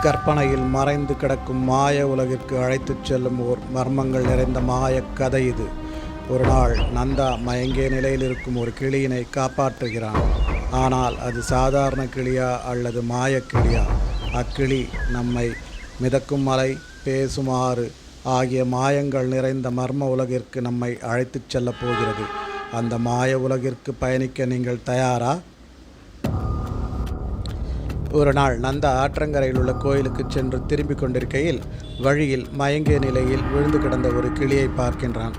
கற்பனையில் மறைந்து கிடக்கும் மாய உலகிற்கு அழைத்துச் செல்லும் ஓர் மர்மங்கள் நிறைந்த மாயக் கதை இது. ஒரு நாள் நந்தா மயங்கிய நிலையில் இருக்கும் ஒரு கிளியினை காப்பாற்றுகிறான். ஆனால் அது சாதாரண கிளியா அல்லது மாயக்கிளியா? அக்கிளி நம்மை மிதக்கும் மலை, பேசும் ஆறு ஆகிய மாயங்கள் நிறைந்த மர்ம உலகிற்கு நம்மை அழைத்துச் செல்லப் போகிறது. அந்த மாய உலகிற்கு பயணிக்க நீங்கள் தயாரா? ஒரு நாள் நந்தா ஆற்றங்கரையில் உள்ள கோயிலுக்கு சென்று திரும்பிக் கொண்டிருக்கையில் வழியில் மயங்கிய நிலையில் விழுந்து கிடந்த ஒரு கிளியை பார்க்கின்றான்.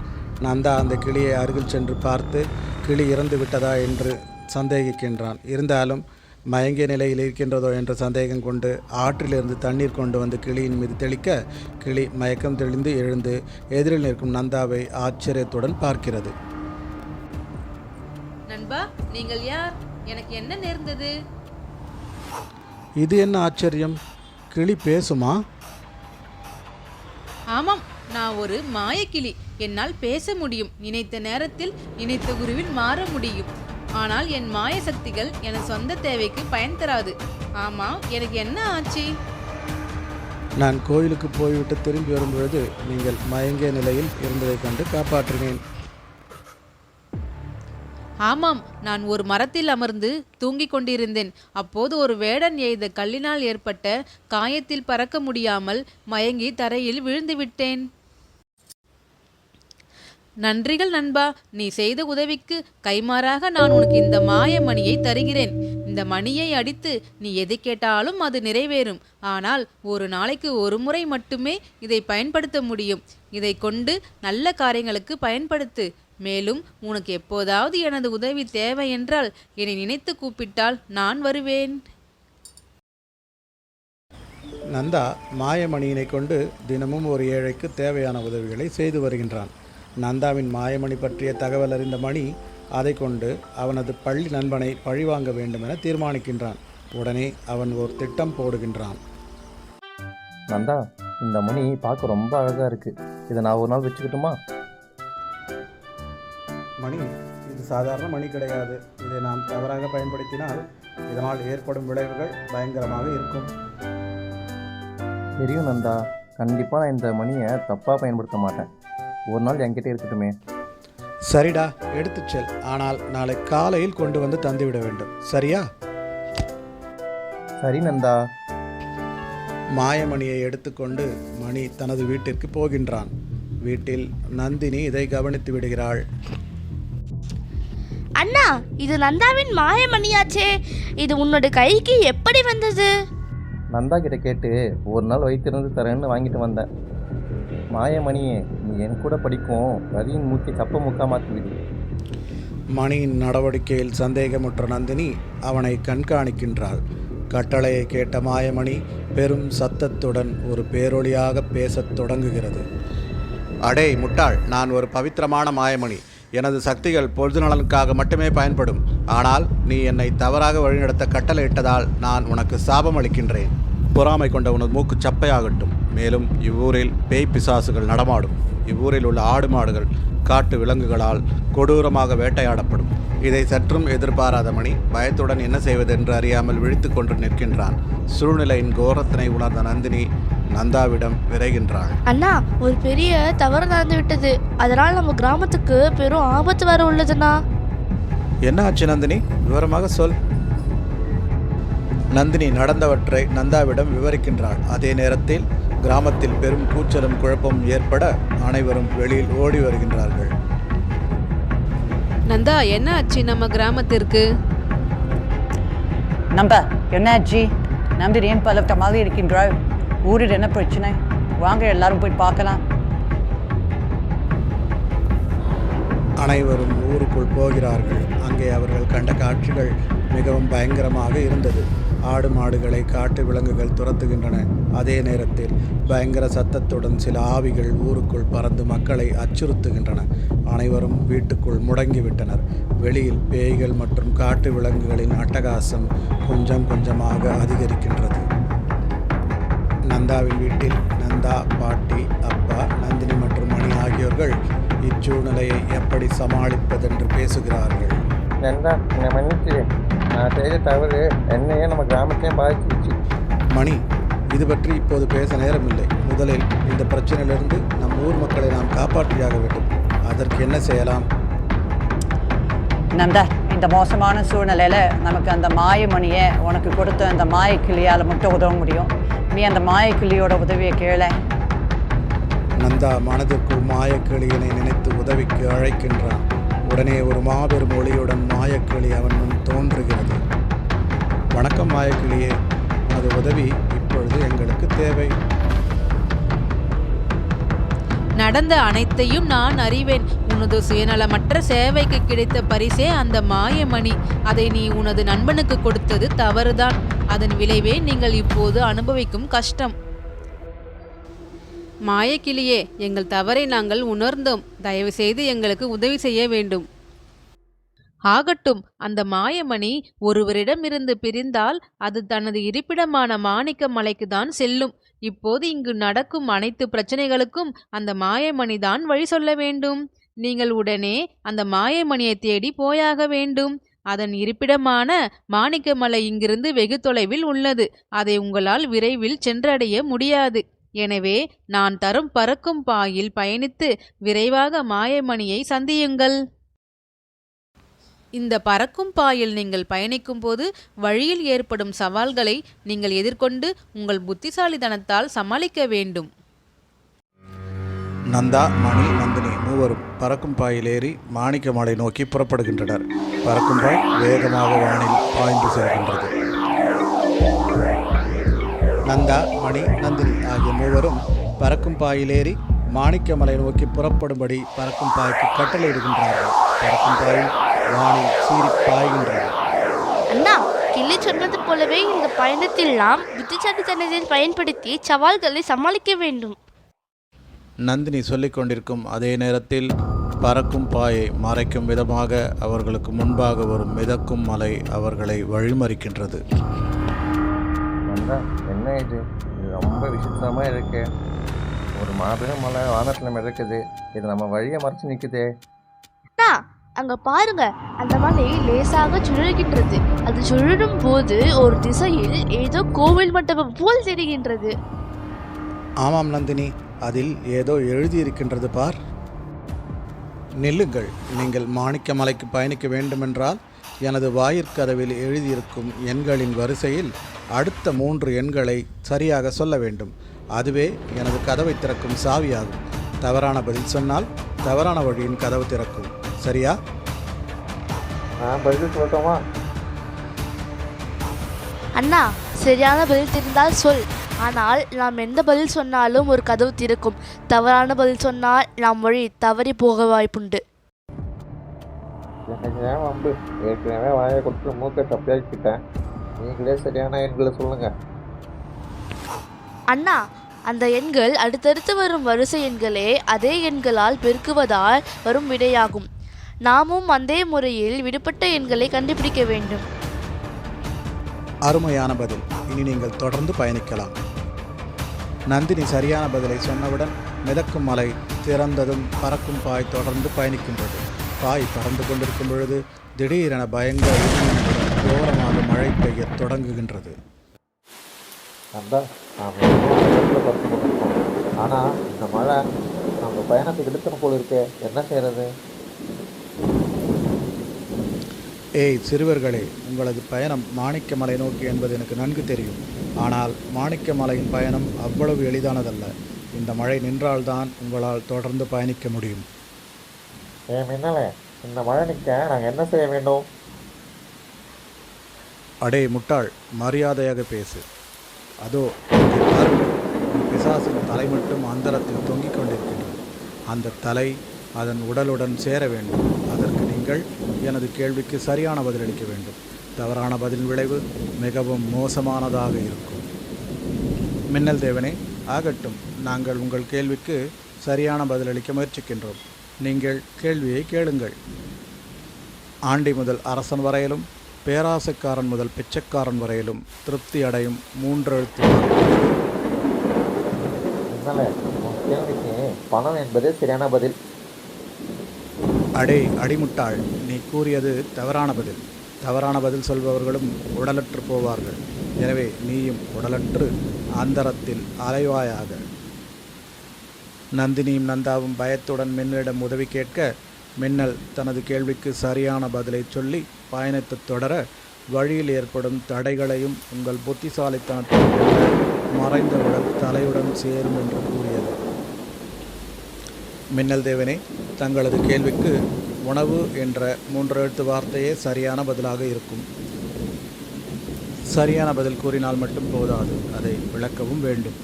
நந்தா அந்த கிளியை அருகில் சென்று பார்த்து கிளி இறந்து விட்டதா என்று சந்தேகிக்கின்றான். இருந்தாலும் மயங்கிய நிலையில் இருக்கின்றதோ என்ற சந்தேகம் கொண்டு ஆற்றிலிருந்து தண்ணீர் கொண்டு வந்து கிளியின் மீது தெளிக்க கிளி மயக்கம் தெளிந்து எழுந்து எதிரில் நிற்கும் நந்தாவை ஆச்சரியத்துடன் பார்க்கிறது. நண்பா, நீங்கள் யார்? எனக்கு என்ன நேர்ந்தது? இது என்ன ஆச்சரியம்? கிளி பேசுமா? ஆமாம், நான் ஒரு மாயக்கிளி. என்னால் பேச முடியும். நினைத்த நேரத்தில் நினைத்த குருவில் மாற முடியும். ஆனால் என் மாய சக்திகள் என் சொந்த தேவைக்கு பயன் தராது. ஆமா, எனக்கு என்ன ஆச்சு? நான் கோயிலுக்கு போய்விட்டு திரும்பி வரும்பொழுது நீங்கள் மயங்கிய நிலையில் இருந்ததைக் கண்டு காப்பாற்றினேன். ஆமாம், நான் ஒரு மரத்தில் அமர்ந்து தூங்கிக் கொண்டிருந்தேன். அப்போது ஒரு வேடன் எய்த கல்லினால் ஏற்பட்ட காயத்தில் பறக்க முடியாமல் மயங்கி தரையில் விழுந்து விட்டேன். நன்றிகள் நண்பா. நீ செய்த உதவிக்கு கைமாறாக நான் உனக்கு இந்த மாய மணியை தருகிறேன். இந்த மணியை அடித்து நீ எதை கேட்டாலும் அது நிறைவேறும். ஆனால் ஒரு நாளைக்கு ஒரு முறை மட்டுமே இதை பயன்படுத்த முடியும். இதை கொண்டு நல்ல காரியங்களுக்கு பயன்படுத்து. மேலும் உனக்கு எப்போதாவது எனது உதவி தேவை என்றால் என்னை நினைத்து கூப்பிட்டால் நான் வருவேன். நந்தா மாயமணியினை கொண்டு தினமும் ஒரு ஏழைக்கு தேவையான உதவிகளை செய்து வருகின்றான். நந்தாவின் மாயமணி பற்றிய தகவல் அறிந்த மணி அதை கொண்டு அவனது பள்ளி நண்பனை பழிவாங்க வேண்டும் என தீர்மானிக்கின்றான். உடனே அவன் ஒரு திட்டம் போடுகின்றான். நந்தா, இந்த மணி பார்க்க ரொம்ப அழகாக இருக்குது. இதை நான் ஒரு நாள் வச்சுக்கிட்டுமா? மணி, இது சாதாரண மணி கிடையாது. இதை நாம் தவறாக பயன்படுத்தினால் இதனால் ஏற்படும் விளைவுகள் பயங்கரமாக இருக்கும். தெரியும் நந்தா, கண்டிப்பாக நான் இந்த மணியை தப்பாக பயன்படுத்த மாட்டேன். ஒரு நாள் என்கிட்ட இருக்கட்டுமே. சரிடா, எடுத்துச் செல். ஆனால் நாளை காலையில் கொண்டு வந்து தந்துவிட வேண்டும். சரியா? சரி நந்தா. மாயமணியை எடுத்துக்கொண்டு மணி தனது வீட்டிற்கு போகின்றான். வீட்டில் நந்தினி இதை கவனித்து விடுகிறாள். அண்ணா, இது நந்தாவின் மாயமணியாச்சே. இது உன்னோட கைக்கு எப்படி வந்தது? நந்தா கிட்ட கேட்டு ஒரு நாள் வைத்திருந்து தரேன்னு வாங்கிட்டு வந்தேன். மாயமணியே, நீ என் கூட படிக்கும் ரவியின் மூக்கை கப்ப முக்கா மாற்றிவிடு. மணியின் நடவடிக்கையில் சந்தேகமுற்ற நந்தினி அவனை கண்காணிக்கின்றாள். கட்டளையை கேட்ட மாயமணி பெரும் சத்தத்துடன் ஒரு பேரொளியாக பேசத் தொடங்குகிறது. அடே முட்டாள், நான் ஒரு பவித்திரமான மாயமணி. எனது சக்திகள் பொது நலனுக்காக மட்டுமே பயன்படும். ஆனால் நீ என்னை தவறாக வழிநடத்த கட்டளையிட்டதால் நான் உனக்கு சாபம் அளிக்கின்றேன். பொறாமை கொண்ட உனது மூக்கு சப்பையாகட்டும். மேலும் இவ்வூரில் பேய் பிசாசுகள் நடமாடும். இவ்வூரில் உள்ள ஆடு மாடுகள் காட்டு விலங்குகளால் கொடூரமாக வேட்டையாடப்படும். இதை சற்றும் எதிர்பாராத மணி பயத்துடன் என்ன செய்வதென்று அறியாமல் விழித்து கொண்டு நிற்கின்றான். சூழ்நிலையின் கோரத்தினை உணர்ந்த நந்தினி நந்தாவிடம் விரைகின்றாள். அண்ணா, ஒரு பெரிய தவறு நடந்து விட்டது. அதனால் நம்ம கிராமத்துக்கு பெரும் ஆபத்து வர உள்ளதுண்ணா. என்ன ஆச்சு நந்தினி? விவரமாக சொல். நந்தினி நடந்தவற்றை நந்தாவிடம் விவரிக்கின்றாள். அதே நேரத்தில் கிராமத்தில் பெரும் கூச்சலும் குழப்பமும் ஏற்பட அனைவரும் வெளியில் ஓடி வருகின்றார்கள். நந்தா, என்ன ஆச்சு நம்ம கிராமத்திற்கு? நம்பா, என்னாச்சு? நம்பி ஏன் பலத்த மாதிரி இருக்கின்றாய்? ஊரில் என்ன பிரச்சனை? வாங்க எல்லாரும் போய் பார்க்கலாம். அனைவரும் ஊருக்குள் போகிறார்கள். அங்கே அவர்கள் கண்ட காட்சிகள் மிகவும் பயங்கரமாக இருந்தது. ஆடு மாடுகளை காட்டு விலங்குகள் துரத்துகின்றன. அதே நேரத்தில் பயங்கர சத்தத்துடன் சில ஆவிகள் ஊருக்குள் பறந்து மக்களை அச்சுறுத்துகின்றன. அனைவரும் வீட்டுக்குள் முடங்கிவிட்டனர். வெளியில் பேய்கள் மற்றும் காட்டு விலங்குகளின் அட்டகாசம் கொஞ்சம் கொஞ்சமாக அதிகரிக்கின்றது. நந்தாவின் வீட்டில் நந்தா, பாட்டி, அப்பா, நந்தினி மற்றும் மணி ஆகியோர்கள் இச்சூழ்நிலையை எப்படி சமாளிப்பதென்று பேசுகிறார்கள். நண்பா என்னை மன்னிச்சிடு. நான் செய்த தவறு என்னையே நம்ம கிராமத்தையும் பாதிச்சிருச்சு. மணி, இது பற்றி இப்போது பேச நேரமில்லை. முதலில் இந்த பிரச்சனையிலிருந்து நம் ஊர் மக்களை நாம் காப்பாற்றியாக வேண்டும். அதற்கு என்ன செய்யலாம்? நந்தா, இந்த மோசமான சூழ்நிலையில் நமக்கு அந்த மாயமணியை உனக்கு கொடுத்த அந்த மாயக்கிளியால் மட்டும் உதவ முடியும். நீ அந்த மாயக்கிளியோட உதவியை கேள. நந்தா மனதிற்குள் மாயக்கிளியினை நினைத்து உதவிக்கு அழைக்கின்றான். உடனே ஒரு மாபெரும் ஒளியுடன் மாயக்கிளி அவன் முன் தோன்றுகிறது. வணக்கம் மாயக்கிளியே, உனது உதவி இப்பொழுது எங்களுக்கு தேவை. நடந்த அனைத்தையும் நான் அறிவேன். உனது சுயநலமற்ற சேவைக்கு கிடைத்த பரிசே அந்த மாயமணி. அதை நீ உனது நண்பனுக்கு கொடுத்தது தவறுதான். அதன் விளைவே நீங்கள் இப்போது அனுபவிக்கும் கஷ்டம். மாயக்கிளியே, எங்கள் தவறை நாங்கள் உணர்ந்தோம். தயவு செய்து எங்களுக்கு உதவி செய்ய வேண்டும். ஆகட்டும், அந்த மாயமணி ஒருவரிடமிருந்து பிரிந்தால் அது தனது இருப்பிடமான மாணிக்க மலைக்கு தான் செல்லும். இப்போது இங்கு நடக்கும் அனைத்து பிரச்சனைகளுக்கும் அந்த மாயமணிதான் வழி சொல்ல வேண்டும். நீங்கள் உடனே அந்த மாயமணியை தேடி போயாக வேண்டும். அதன் இருப்பிடமான மாணிக்கமலை இங்கிருந்து வெகு தொலைவில் உள்ளது. அதை உங்களால் விரைவில் சென்றடைய முடியாது. எனவே நான் தரும் பறக்கும் பாயில் பயணித்து விரைவாக மாயமணியை சந்தியுங்கள். இந்த பறக்கும் பாயில் நீங்கள் பயணிக்கும் போது வழியில் ஏற்படும் சவால்களை நீங்கள் எதிர்கொண்டு உங்கள் புத்திசாலித்தனத்தால் சமாளிக்க வேண்டும். நந்தா, மணி, நந்தினி மூவரும் பறக்கும் பாயில் ஏறி மாணிக்கமலை நோக்கி புறப்படுகின்றனர். பறக்கும் பாய் வேகமாக வானில் பாய்ந்து செல்கின்றது. நந்தா, மணி, நந்தினி ஆகிய மூவரும் பறக்கும் பாயிலேறி மாணிக்கமலை நோக்கி புறப்படும்படி பறக்கும் பாய்க்கு கட்டளையிடுகின்றார்கள். பறக்கும் பாயில் வானில் சீறி பாய்கின்றது. அண்ணா, கிள்ளி சொன்னது போலவே இந்த பயணத்தில் நாம் புத்திசாலித்தனத்தை பயன்படுத்தி சவால்களை சமாளிக்க வேண்டும். நந்தினி சொல்லிக் கொண்டிருக்கும் அதே நேரத்தில் பறக்கும் பாயை மறைக்கும் விதமாக அவர்களுக்கு முன்பாக வரும் மிதக்கும் மலை அவர்களை வழிமறிக்கின்றது. என்ன இது ரொம்ப விசித்திரமாக இருக்கு. ஒரு மாபெரும் மலை வானத்தில் மிதக்குது. இது நம்ம வழியை மறைச்சு நிற்குதே. அண்ணா, அங்க பாருங்க, அந்த மலை லேசாக சுழல்கின்றது. அது சுழலும் போது ஒரு திசையில் ஏதோ கோவில் மண்டபம் போல் தெரிகின்றது. ஆமாம் நந்தினி, அதில் ஏதோ எழுதியிருக்கின்றது பார். நில்லுங்கள், நீங்கள் மாணிக்கமலைக்கு பயணிக்க வேண்டுமென்றால் எனது வாயிற்கதவில் எழுதியிருக்கும் எண்களின் வரிசையில் அடுத்த 3 எண்களை சரியாக சொல்ல வேண்டும். அதுவே எனது கதவை திறக்கும் சாவியாகும். தவறான பதில் சொன்னால் தவறான வழியின் கதவு திறக்கும். சரியா? நான் பதில் சொல்லட்டோமா? அண்ணா, சரியான பதில் தெரிந்தால் சொல். ஆனால் நாம் எந்த பதில் சொன்னாலும் ஒரு கதவு திறக்கும். தவறான பதில் சொன்னால் நாம் வழி தவறி போக வாய்ப்புண்டு. எனக்கு ஏன் வம்பு? ஏற்கனவே வாயை கொடுத்து மூக்கை தப்பியாக்கிட்டேன். நீங்களே சரியான எண்களை சொல்லுங்க. அண்ணா, அந்த எண்கள் அடுத்தடுத்து வரும் வரிசை எண்களே அதே எண்களால் பெருக்குவதால் வரும் விடையாகும். நாமும் அதே முறையில் விடுபட்ட எண்களை கண்டுபிடிக்க வேண்டும். அருமையான பதில். இனி நீங்கள் தொடர்ந்து பயணிக்கலாம். நந்தினி சரியான பதிலை சொன்னவுடன் மிதக்கும் மலை திறந்ததும் பறக்கும் பாய் தொடர்ந்து பயணிக்கின்றது. பாய் பறந்து கொண்டிருக்கும் பொழுது திடீரென பயங்கர இடியுடன் கோரமாக மழை பெய்ய தொடங்குகின்றது. ஆனால் இந்த மழை நம்ம பயணத்துக்கு எடுத்துன போல இருக்கே, என்ன செய்யறது? ஏய் சிறுவர்களே, உங்களது பயணம் மாணிக்கமலை நோக்கி என்பது எனக்கு நன்கு தெரியும். ஆனால் மாணிக்கமலையின் பயணம் அவ்வளவு எளிதானதல்ல. இந்த மழை நின்றால்தான் உங்களால் தொடர்ந்து பயணிக்க முடியும். மின்னலே, இந்த மழை நிற்க நாங்கள் என்ன செய்ய வேண்டும்? அடே முட்டாள், மரியாதையாக பேசு. அதோ இங்கே பாருங்கள், ஒரு பிசாசின் தலை மட்டும் அந்தரத்தில் தொங்கிக் கொண்டிருக்கின்றது. அந்த தலை அதன் உடலுடன் சேர வேண்டும். அதற்கு நீங்கள் எனது கேள்விக்கு சரியான பதிலளிக்க வேண்டும். தவறான பதில் விளைவு மிகவும் மோசமானதாக இருக்கும். மின்னல் தேவனே, ஆகட்டும், நாங்கள் உங்கள் கேள்விக்கு சரியான பதிலளிக்க முயற்சிக்கின்றோம். நீங்கள் கேள்வியை கேளுங்கள். ஆண்டி முதல் அரசன் வரையிலும், பேராசைக்காரன் முதல் பிச்சைக்காரன் வரையிலும் திருப்தி அடையும் 3 எழுத்து. கேள்விக்கு பணம் என்பதே சரியான பதில். அடே அடிமுட்டாள், நீ கூறியது தவறான பதில். தவறான பதில் சொல்பவர்களும் உடலற்று போவார்கள். எனவே நீயும் உடலற்று அந்தரத்தில் அலைவாயாக. நந்தினியும் நந்தாவும் பயத்துடன் மின்னலிடம் உதவி கேட்க, மின்னல் தனது கேள்விக்கு சரியான பதிலை சொல்லி பயணத்தை தொடர, வழியில் ஏற்படும் தடைகளையும் உங்கள் புத்திசாலித்தனத்தை மறைந்த உடல் தலையுடன் சேரும் என்று கூறியது. மின்னல் தேவனே, தங்களது கேள்விக்கு உணவு என்ற 3 எழுத்து வார்த்தையே சரியான பதிலாக இருக்கும். சரியான பதில் கூறினால் மட்டும் போதாது, அதை விளக்கவும் வேண்டும்.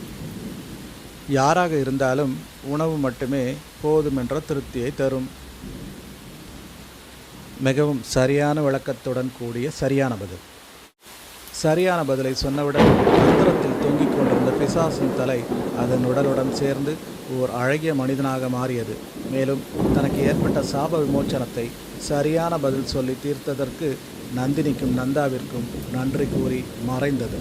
யாராக இருந்தாலும் உணவு மட்டுமே போதும் என்ற திருப்தியை தரும். மிகவும் சரியான விளக்கத்துடன் கூடிய சரியான பதில். சரியான பதிலை சொன்னவுடன் அந்தரத்தில் தொங்கிக் கொண்டிருந்த பிசாசின் தலை அதன் உடலுடன் சேர்ந்து ஓர் அழகிய மனிதனாக மாறியது. மேலும் தனக்கு ஏற்பட்ட சாப விமோச்சனத்தை சரியான பதில் சொல்லி தீர்த்ததற்கு நந்தினிக்கும் நந்தாவிற்கும் நன்றி கூறி மறைந்தது.